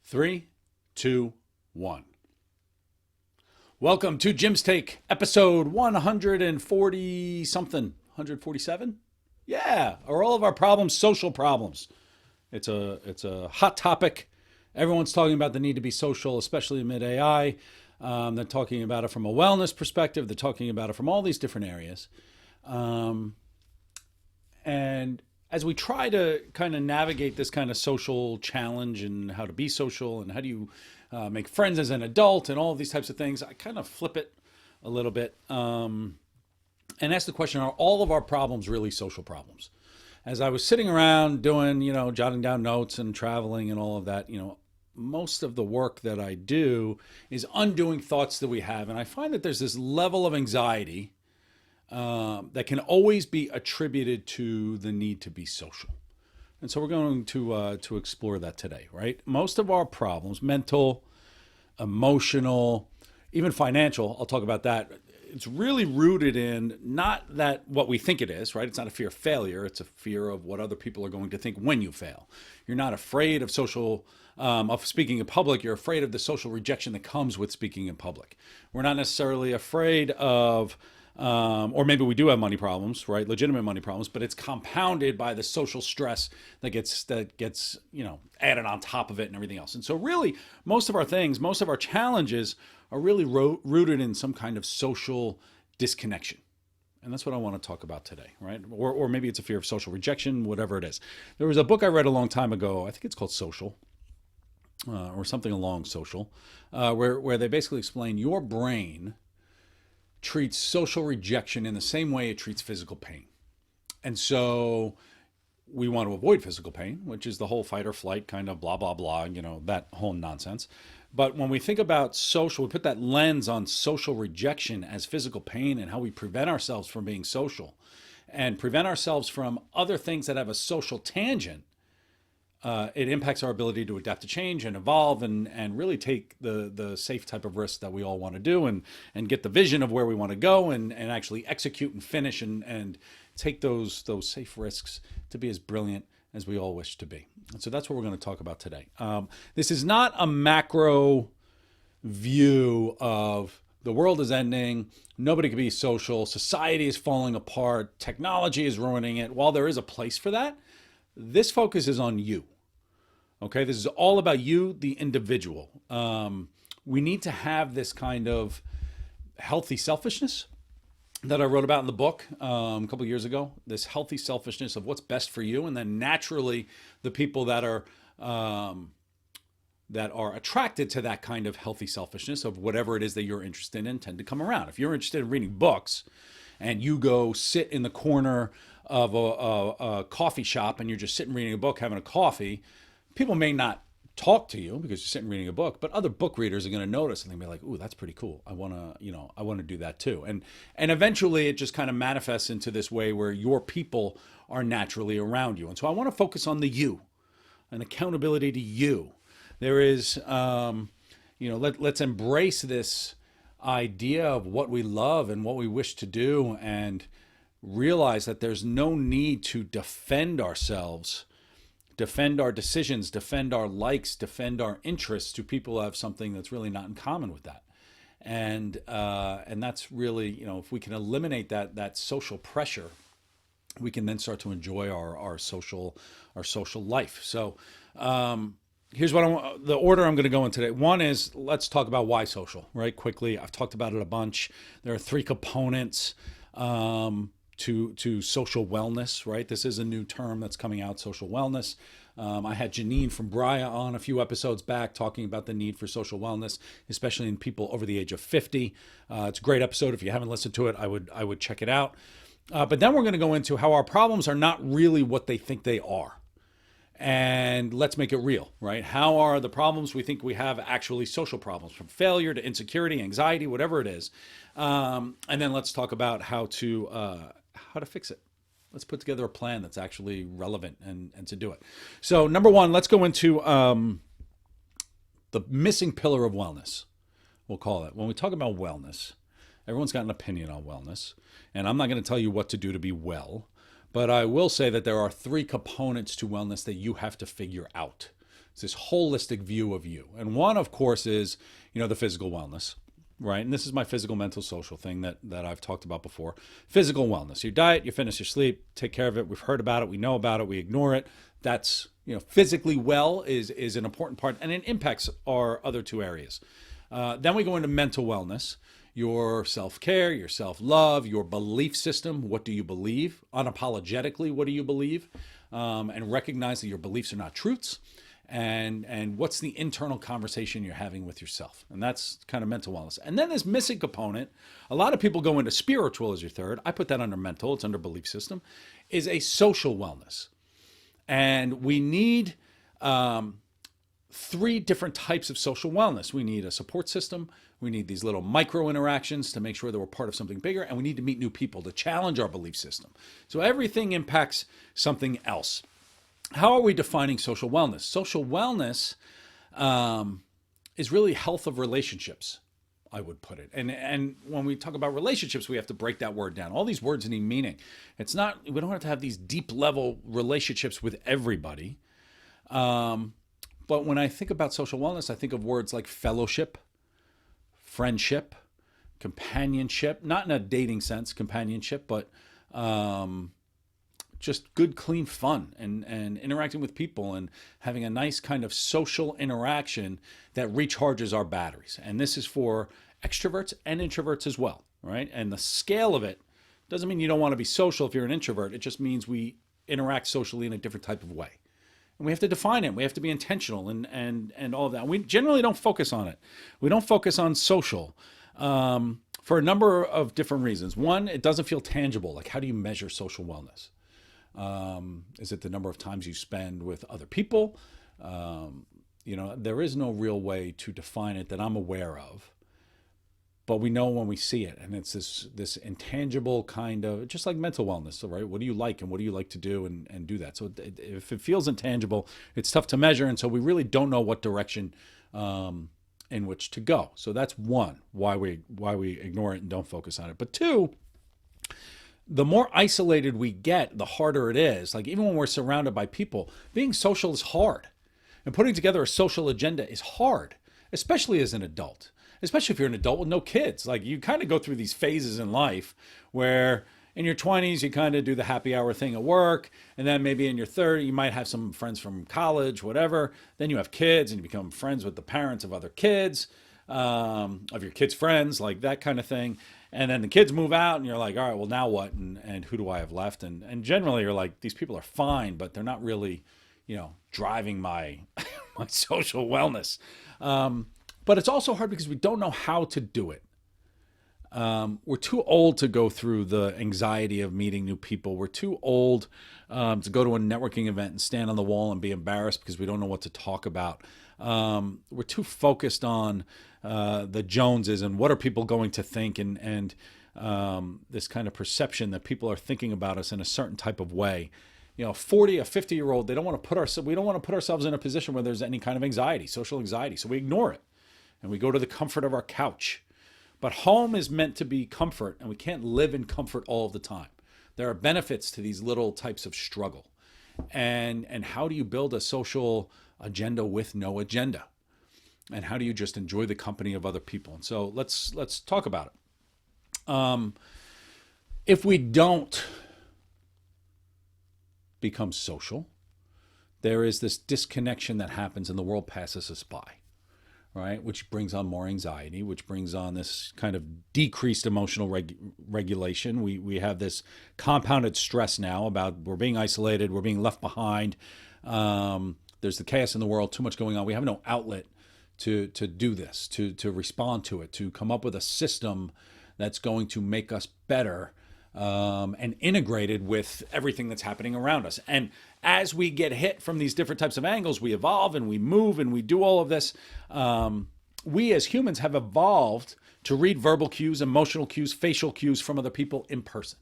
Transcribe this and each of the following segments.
Three, two, one. Welcome to Jim's Take, episode 140 something, 147. Yeah, are all of our problems social problems? It's a hot topic. Everyone's talking about the need to be social, especially amid AI. They're talking about it from a wellness perspective. They're talking about it from all these different areas. And as we try to kind of navigate this kind of social challenge and how to be social and how do you make friends as an adult and all of these types of things, I kind of flip it a little bit and ask the question, are all of our problems really social problems? As I was sitting around doing, jotting down notes and traveling and all of that, most of the work that I do is undoing thoughts that we have. And I find that there's this level of anxiety that can always be attributed to the need to be social. And so we're going to explore that today, right? Most of our problems, mental, emotional, even financial, I'll talk about that. It's really rooted in not that what we think it is, right? It's not a fear of failure. It's a fear of what other people are going to think when you fail. You're not afraid of of speaking in public. You're afraid of the social rejection that comes with speaking in public. We're not necessarily afraid of or maybe we do have money problems, right? Legitimate money problems, but it's compounded by the social stress that gets added on top of it and everything else. And so really, most of our challenges are really rooted in some kind of social disconnection. And that's what I want to talk about today, right? Or maybe it's a fear of social rejection, whatever it is. There was a book I read a long time ago. I think it's called Social, or something along social, where they basically explain your brain treats social rejection in the same way it treats physical pain. And so we want to avoid physical pain, which is the whole fight or flight kind of blah, blah, blah, that whole nonsense. But when we think about social, we put that lens on social rejection as physical pain and how we prevent ourselves from being social and prevent ourselves from other things that have a social tangent. It impacts our ability to adapt to change and evolve and really take the safe type of risks that we all want to do and get the vision of where we want to go and actually execute and finish and take those safe risks to be as brilliant as we all wish to be. And so that's what we're going to talk about today. This is not a macro view of the world is ending, nobody can be social, society is falling apart, technology is ruining it. While there is a place for that, this focus is on you. Okay, this is all about you, the individual. We need to have this kind of healthy selfishness that I wrote about in the book a couple of years ago. This healthy selfishness of what's best for you, and then naturally, the people that are attracted to that kind of healthy selfishness of whatever it is that you're interested in tend to come around. If you're interested in reading books, and you go sit in the corner of a coffee shop and you're just sitting reading a book, having a coffee, people may not talk to you because you're sitting reading a book, but other book readers are going to notice and they'll be like, "Ooh, that's pretty cool. I want to do that too." And eventually it just kind of manifests into this way where your people are naturally around you. And so I want to focus on the you and accountability to you. There is, let's embrace this idea of what we love and what we wish to do and realize that there's no need to defend ourselves, defend our decisions, defend our likes, defend our interests to people who have something that's really not in common with that. And that's really, if we can eliminate that social pressure, we can then start to enjoy our social life. So here's the order I'm going to go in today. One is, let's talk about why social, right? Quickly. I've talked about it a bunch. There are three components to social wellness, right? This is a new term that's coming out, social wellness. I had Janine from Bria on a few episodes back talking about the need for social wellness, especially in people over the age of 50. It's a great episode. If you haven't listened to it, I would check it out. But then we're going to go into how our problems are not really what they think they are. And let's make it real, right? How are the problems we think we have actually social problems, from failure to insecurity, anxiety, whatever it is. And then let's talk about how to fix it. Let's put together a plan that's actually relevant and to do it. So number one, let's go into the missing pillar of wellness, we'll call it. When we talk about wellness, everyone's got an opinion on wellness. And I'm not going to tell you what to do to be well. But I will say that there are three components to wellness that you have to figure out. It's this holistic view of you. And one, of course, is, the physical wellness, right? And this is my physical, mental, social thing that I've talked about before. Physical wellness, your diet, your fitness, your sleep, take care of it. We've heard about it. We know about it. We ignore it. That's, physically well is an important part, and it impacts our other two areas. Then we go into mental wellness, your self-care, your self-love, your belief system. What do you believe? Unapologetically, what do you believe? And recognize that your beliefs are not truths. And what's the internal conversation you're having with yourself? And that's kind of mental wellness. And then this missing component, a lot of people go into spiritual as your third. I put that under mental, it's under belief system, is a social wellness. And we need three different types of social wellness. We need a support system. We need these little micro interactions to make sure that we're part of something bigger. And we need to meet new people to challenge our belief system. So everything impacts something else. How are we defining social wellness? Social wellness is really health of relationships, I would put it. And when we talk about relationships, we have to break that word down. All these words need meaning. It's not, we don't have to have these deep level relationships with everybody. But when I think about social wellness, I think of words like fellowship, friendship, companionship, not in a dating sense, companionship, but just good, clean fun and interacting with people and having a nice kind of social interaction that recharges our batteries. And this is for extroverts and introverts as well, right? And the scale of it doesn't mean you don't want to be social if you're an introvert. It just means we interact socially in a different type of way. And we have to define it. We have to be intentional and all of that. We generally don't focus on it. We don't focus on social for a number of different reasons. One, it doesn't feel tangible. Like, how do you measure social wellness? Is it the number of times you spend with other people? There is no real way to define it that I'm aware of, but we know when we see it, and it's this intangible kind of, just like mental wellness, right? What do you like and what do you like to do and do that? So if it feels intangible, it's tough to measure, and so we really don't know what direction in which to go. So that's one, why we ignore it and don't focus on it. But two, the more isolated we get, the harder it is. Like, even when we're surrounded by people, being social is hard. And putting together a social agenda is hard, especially as an adult, especially if you're an adult with no kids. Like, you kind of go through these phases in life where in your 20s, you kind of do the happy hour thing at work. And then maybe in your 30s, you might have some friends from college, whatever. Then you have kids and you become friends with the parents of other kids, of your kids' friends, like that kind of thing. And then the kids move out and you're like, all right, well, now what? And who do I have left? And generally you're like, these people are fine, but they're not really, driving my my social wellness. But it's also hard because we don't know how to do it. We're too old to go through the anxiety of meeting new people. We're too old to go to a networking event and stand on the wall and be embarrassed because we don't know what to talk about. We're too focused on the Joneses and what are people going to think, and this kind of perception that people are thinking about us in a certain type of way. A 50-year-old, we don't want to put ourselves in a position where there's any kind of anxiety, social anxiety. So we ignore it and we go to the comfort of our couch. But home is meant to be comfort, and we can't live in comfort all of the time. There are benefits to these little types of struggle. And how do you build a social agenda with no agenda? And how do you just enjoy the company of other people? And so let's talk about it. If we don't become social, there is this disconnection that happens and the world passes us by, right? Which brings on more anxiety, which brings on this kind of decreased emotional regulation. We have this compounded stress now about we're being isolated, we're being left behind. There's the chaos in the world, too much going on. We have no outlet to do this, to respond to it, to come up with a system that's going to make us better and integrated with everything that's happening around us. And as we get hit from these different types of angles, we evolve and we move and we do all of this. We as humans have evolved to read verbal cues, emotional cues, facial cues from other people in person.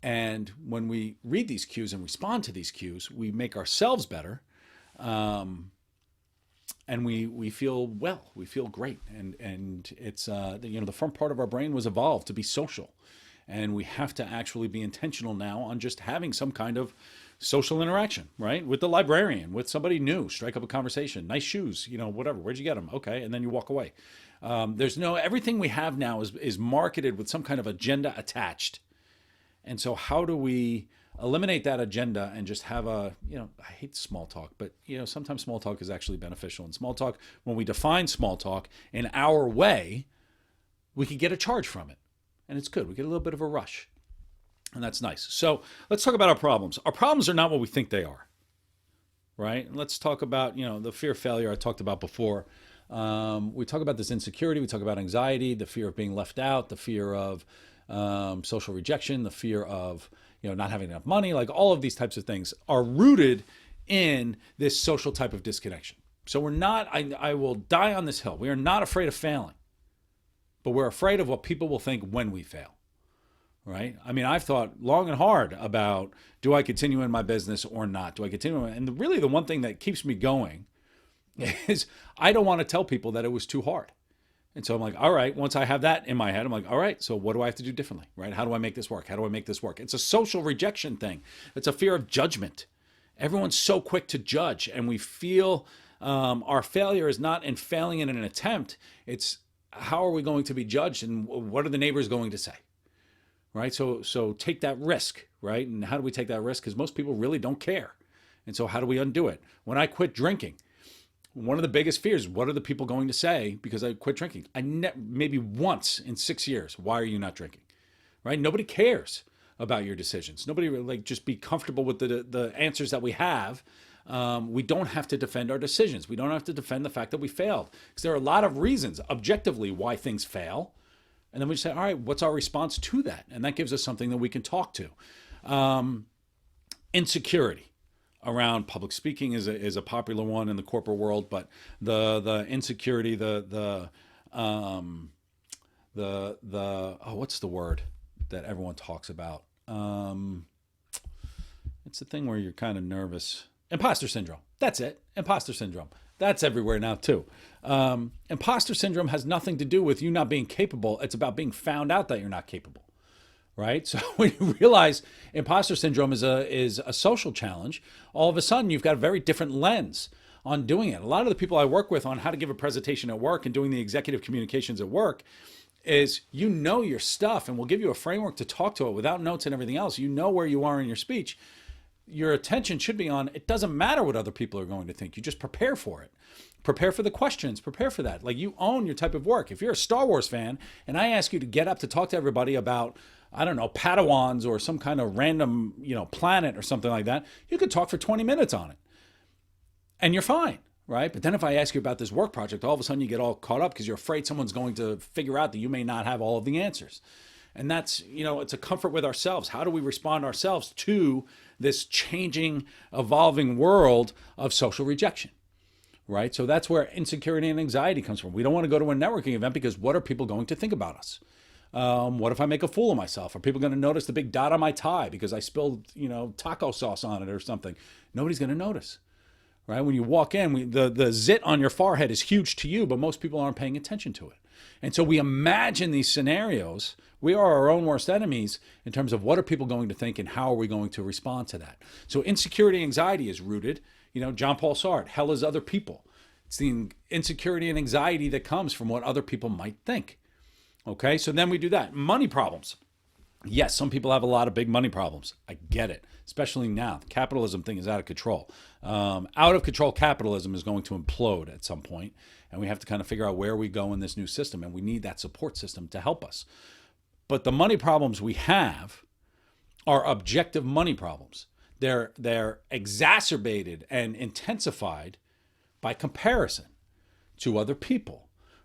And when we read these cues and respond to these cues, we make ourselves better. And we feel well, we feel great. And it's, the front part of our brain was evolved to be social. And we have to actually be intentional now on just having some kind of social interaction, right? With the librarian, with somebody new, strike up a conversation. Nice shoes, whatever. Where'd you get them? Okay, and then you walk away. Everything we have now is marketed with some kind of agenda attached. And so how do we eliminate that agenda and just have I hate small talk, but sometimes small talk is actually beneficial. And small talk, when we define small talk in our way, we could get a charge from it. And it's good. We get a little bit of a rush. And that's nice. So let's talk about our problems. Our problems are not what we think they are, right? And let's talk about, the fear of failure I talked about before. We talk about this insecurity. We talk about anxiety, the fear of being left out, the fear of social rejection, the fear of not having enough money. Like all of these types of things are rooted in this social type of disconnection. So we're not, I will die on this hill. We are not afraid of failing, but we're afraid of what people will think when we fail, right? I mean, I've thought long and hard about, do I continue in my business or not? Do I continue? And really the one thing that keeps me going is I don't want to tell people that it was too hard. And so I'm like, all right, once I have that in my head, I'm like, all right, so what do I have to do differently, right? How do I make this work? How do I make this work? It's a social rejection thing. It's a fear of judgment. Everyone's so quick to judge, and we feel our failure is not in failing in an attempt. It's how are we going to be judged, and what are the neighbors going to say, right? So take that risk, right? And how do we take that risk? Because most people really don't care. And so how do we undo it? When I quit drinking, one of the biggest fears, what are the people going to say because I quit drinking? Maybe once in 6 years, why are you not drinking? Right? Nobody cares about your decisions. Nobody just be comfortable with the answers that we have. We don't have to defend our decisions. We don't have to defend the fact that we failed. Because there are a lot of reasons objectively why things fail. And then we just say, all right, what's our response to that? And that gives us something that we can talk to. Insecurity around public speaking is a popular one in the corporate world, but the insecurity, what's the word that everyone talks about? It's the thing where you're kind of nervous. Imposter syndrome. That's it. Imposter syndrome. That's everywhere now too. Imposter syndrome has nothing to do with you not being capable. It's about being found out that you're not capable. Right? So when you realize imposter syndrome is a social challenge, all of a sudden you've got a very different lens on doing it. A lot of the people I work with on how to give a presentation at work and doing the executive communications at work is your stuff, and we'll give you a framework to talk to it without notes and everything else. You know where you are in your speech. Your attention should be on, it doesn't matter what other people are going to think. You just prepare for it. Prepare for the questions. Prepare for that. Like you own your type of work. If you're a Star Wars fan and I ask you to get up to talk to everybody about, I don't know, Padawans or some kind of random, planet or something like that, you could talk for 20 minutes on it. And you're fine, right? But then if I ask you about this work project, all of a sudden you get all caught up because you're afraid someone's going to figure out that you may not have all of the answers. And that's, it's a comfort with ourselves. How do we respond ourselves to this changing, evolving world of social rejection, right? So that's where insecurity and anxiety comes from. We don't want to go to a networking event because what are people going to think about us? What if I make a fool of myself? Are people going to notice the big dot on my tie because I spilled, taco sauce on it or something? Nobody's going to notice, right? When you walk in, the zit on your forehead is huge to you, but most people aren't paying attention to it. And so we imagine these scenarios. We are our own worst enemies in terms of what are people going to think and how are we going to respond to that. So insecurity and anxiety is rooted, John Paul Sartre, hell is other people. It's the insecurity and anxiety that comes from what other people might think. Okay, so then we do that. Money problems. Yes, some people have a lot of big money problems. I get it, especially now. The capitalism thing is out of control. Out of control capitalism is going to implode at some point, and we have to kind of figure out where we go in this new system, and we need that support system to help us. But the money problems we have are objective money problems. They're exacerbated and intensified by comparison to other people.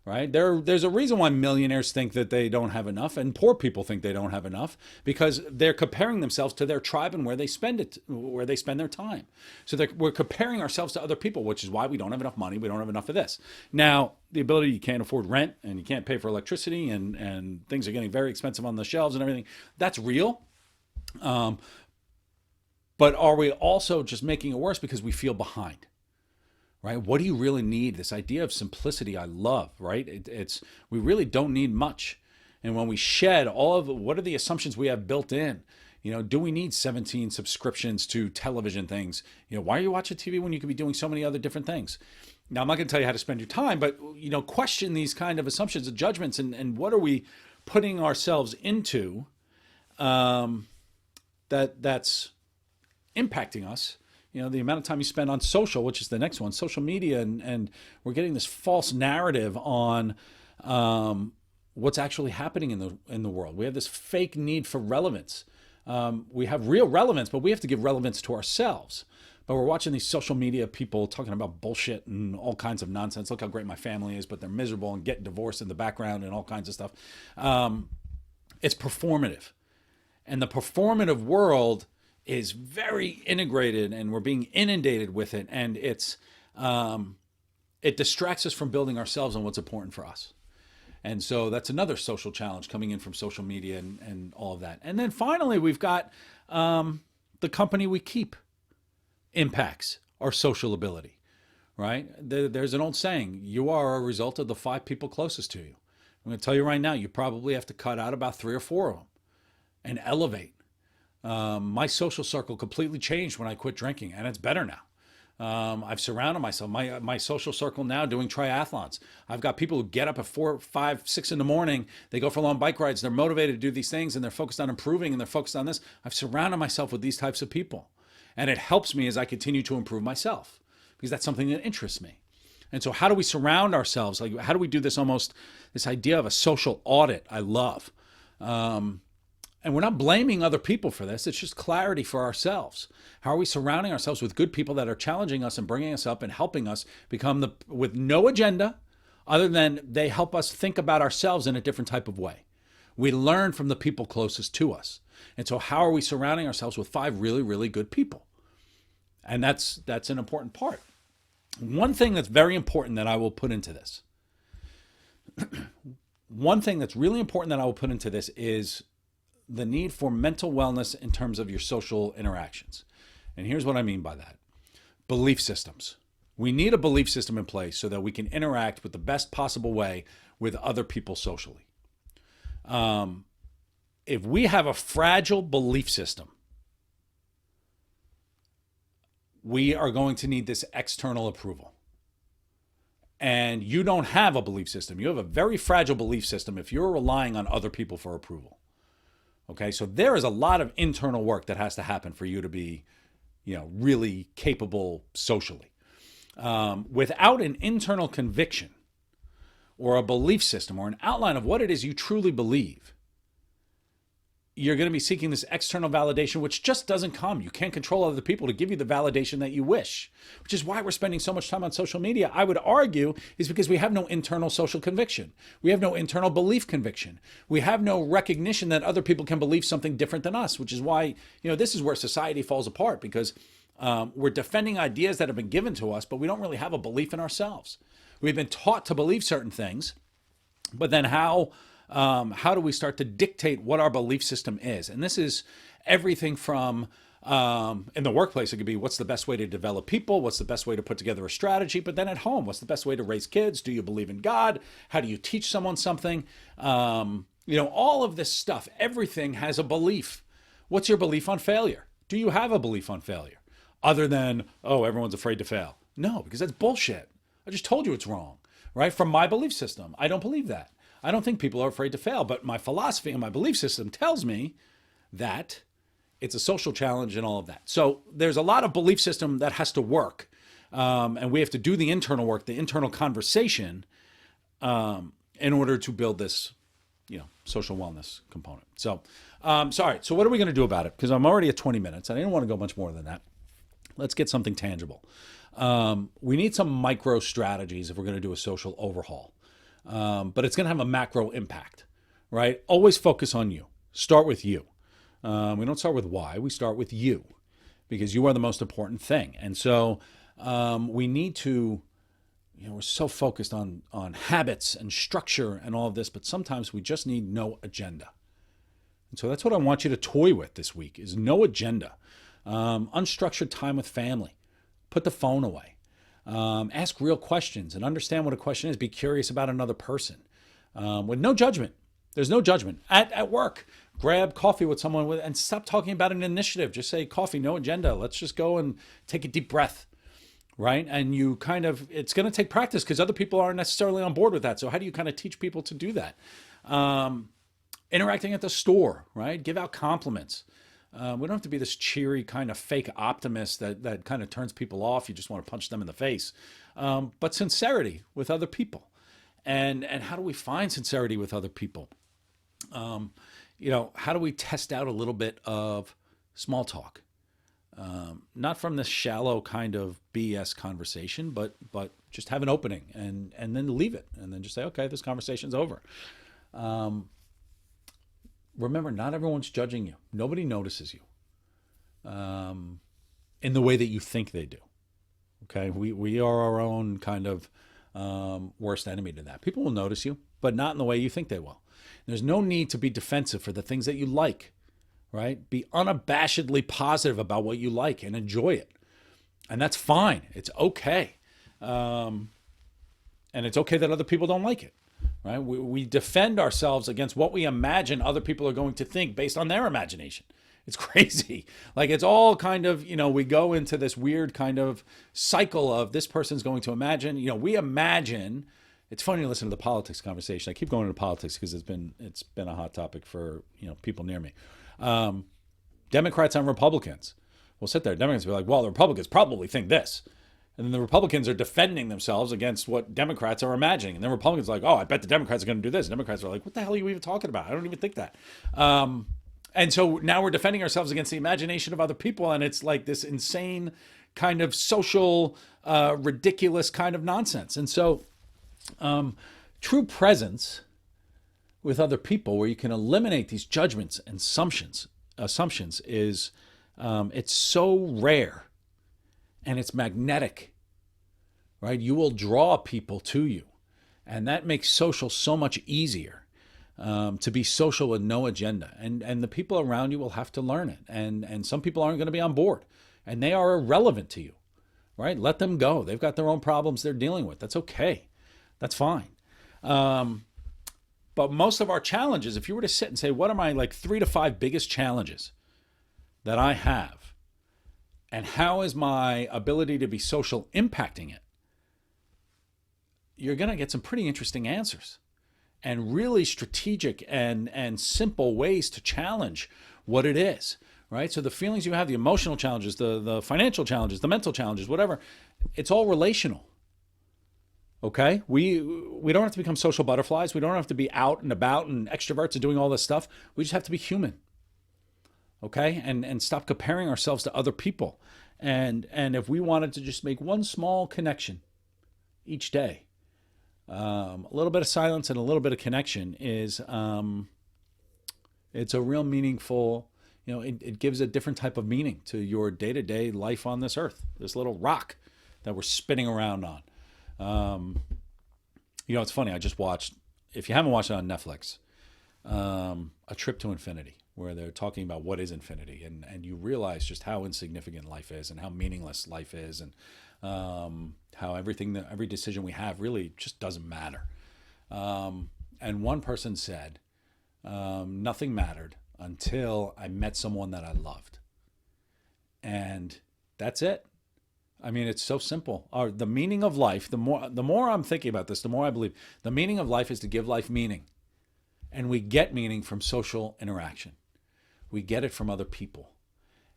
Right? There's a reason why millionaires think that they don't have enough and poor people think they don't have enough, because they're comparing themselves to their tribe and where they spend their time. So we're comparing ourselves to other people, which is why we don't have enough money. We don't have enough of this. Now, the ability, you can't afford rent and you can't pay for electricity and things are getting very expensive on the shelves and everything. That's real. But are we also just making it worse because we feel behind? Right? What do you really need? This idea of simplicity, I love, right? We really don't need much. And when we shed all of what are the assumptions we have built in, Do we need 17 subscriptions to television things? Why are you watching TV when you could be doing so many other different things? Now, I'm not going to tell you how to spend your time, but, question these kind of assumptions and judgments, and what are we putting ourselves into that's impacting us. The amount of time you spend on social, which is the next one, social media, and we're getting this false narrative on what's actually happening in the world. We have this fake need for relevance. We have real relevance, but we have to give relevance to ourselves. But we're watching these social media people talking about bullshit and all kinds of nonsense. Look how great my family is, but they're miserable and getting divorced in the background and all kinds of stuff. It's performative. And the performative world is very integrated, and we're being inundated with it. And it distracts us from building ourselves on what's important for us. And so that's another social challenge coming in from social media and all of that. And then finally, we've got the company we keep impacts our social ability, right? There's an old saying, you are a result of the 5 people closest to you. I'm going to tell you right now, you probably have to cut out about 3 or 4 of them and elevate. My social circle completely changed when I quit drinking, and it's better now. I've surrounded myself, my social circle now doing triathlons. I've got people who get up at 4, 5, 6 in the morning. They go for long bike rides. They're motivated to do these things, and they're focused on improving, and they're focused on this. I've surrounded myself with these types of people, and it helps me as I continue to improve myself, because that's something that interests me. And so how do we surround ourselves? Like, how do we do this idea of a social audit? I love. And we're not blaming other people for this. It's just clarity for ourselves. How are we surrounding ourselves with good people that are challenging us and bringing us up and helping us become with no agenda other than they help us think about ourselves in a different type of way. We learn from the people closest to us. And so how are we surrounding ourselves with 5 really, really good people? And that's an important part. One thing that's very important that I will put into this. One thing that's really important that I will put into this is the need for mental wellness in terms of your social interactions. And here's what I mean by that. Belief systems. We need a belief system in place so that we can interact with the best possible way with other people socially. If we have a fragile belief system, we are going to need this external approval. And you don't have a belief system. You have a very fragile belief system if you're relying on other people for approval. Okay, so there is a lot of internal work that has to happen for you to be, really capable socially. Without an internal conviction or a belief system or an outline of what it is you truly believe, you're going to be seeking this external validation, which just doesn't come. You can't control other people to give you the validation that you wish, which is why we're spending so much time on social media. I would argue is because we have no internal social conviction. We have no internal belief conviction. We have no recognition that other people can believe something different than us, which is why, this is where society falls apart, because we're defending ideas that have been given to us, but we don't really have a belief in ourselves. We've been taught to believe certain things, but then how do we start to dictate what our belief system is? And this is everything from, in the workplace, it could be what's the best way to develop people? What's the best way to put together a strategy? But then at home, what's the best way to raise kids? Do you believe in God? How do you teach someone something? All of this stuff, everything has a belief. What's your belief on failure? Do you have a belief on failure? Other than, everyone's afraid to fail. No, because that's bullshit. I just told you it's wrong, right? From my belief system, I don't believe that. I don't think people are afraid to fail, but my philosophy and my belief system tells me that it's a social challenge and all of that. So there's a lot of belief system that has to work. And we have to do the internal work, the internal conversation, in order to build this, social wellness component. So, sorry. So what are we going to do about it? Because I'm already at 20 minutes. I didn't want to go much more than that. Let's get something tangible. We need some micro strategies if we're going to do a social overhaul. But it's going to have a macro impact, right? Always focus on you. Start with you. We don't start with why. We start with you, because you are the most important thing. And so we need to, we're so focused on habits and structure and all of this, but sometimes we just need no agenda. And so that's what I want you to toy with this week is no agenda. Unstructured time with family. Put the phone away. Ask real questions and understand what a question is. Be curious about another person with no judgment. There's no judgment. At work, grab coffee with someone and stop talking about an initiative. Just say coffee, no agenda. Let's just go and take a deep breath, right? And you kind of, it's going to take practice because other people aren't necessarily on board with that. So how do you kind of teach people to do that? Interacting at the store, right? Give out compliments. We don't have to be this cheery kind of fake optimist that kind of turns people off. You just want to punch them in the face. But sincerity with other people. And how do we find sincerity with other people? How do we test out a little bit of small talk? Not from this shallow kind of BS conversation, but just have an opening and then leave it. And then just say, okay, this conversation's over. Remember, not everyone's judging you. Nobody notices you in the way that you think they do. Okay, we are our own kind of worst enemy to that. People will notice you, but not in the way you think they will. There's no need to be defensive for the things that you like, right? Be unabashedly positive about what you like and enjoy it. And that's fine. It's okay. And it's okay that other people don't like it. Right? We defend ourselves against what we imagine other people are going to think based on their imagination. It's crazy. Like it's all kind of, we go into this weird kind of cycle of this person's going to imagine, we imagine. It's funny to listen to the politics conversation. I keep going into politics because it's been a hot topic for, people near me. Democrats and Republicans will sit there. Democrats will be like, well, the Republicans probably think this. And then the Republicans are defending themselves against what Democrats are imagining. And then Republicans are like, oh, I bet the Democrats are going to do this. And Democrats are like, what the hell are you even talking about? I don't even think that. And so now we're defending ourselves against the imagination of other people. And it's like this insane kind of social, ridiculous kind of nonsense. And so true presence with other people where you can eliminate these judgments and assumptions is it's so rare. And it's magnetic, right? You will draw people to you. And that makes social so much easier to be social with no agenda. And the people around you will have to learn it. And some people aren't going to be on board. And they are irrelevant to you, right? Let them go. They've got their own problems they're dealing with. That's okay. That's fine. But most of our challenges, if you were to sit and say, what are my 3 to 5 biggest challenges that I have? And how is my ability to be social impacting it? You're going to get some pretty interesting answers and really strategic and simple ways to challenge what it is, right? So the feelings you have, the emotional challenges, the financial challenges, the mental challenges, whatever, it's all relational. Okay? We don't have to become social butterflies. We don't have to be out and about and extroverts and doing all this stuff. We just have to be human. Okay, and stop comparing ourselves to other people, and if we wanted to just make one small connection each day, a little bit of silence and a little bit of connection is it's a real meaningful. It gives a different type of meaning to your day-to-day life on this earth. This little rock that we're spinning around on. It's funny. I just watched. If you haven't watched it on Netflix, A Trip to Infinity, where they're talking about what is infinity, and you realize just how insignificant life is and how meaningless life is, and how every decision we have really just doesn't matter. And one person said, nothing mattered until I met someone that I loved. And that's it. I mean, it's so simple. The meaning of life, the more I'm thinking about this, the more I believe the meaning of life is to give life meaning. And we get meaning from social interaction. We get it from other people.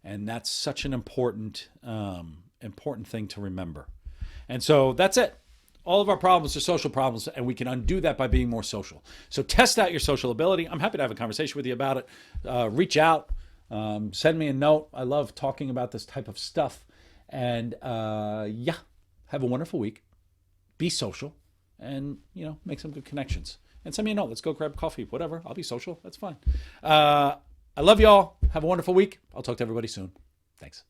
And that's such an important thing to remember. And so that's it. All of our problems are social problems, and we can undo that by being more social. So test out your social ability. I'm happy to have a conversation with you about it. Reach out, send me a note. I love talking about this type of stuff. And have a wonderful week. Be social, and make some good connections. And send me a note. Let's go grab coffee, whatever. I'll be social. That's fine. I love y'all. Have a wonderful week. I'll talk to everybody soon. Thanks.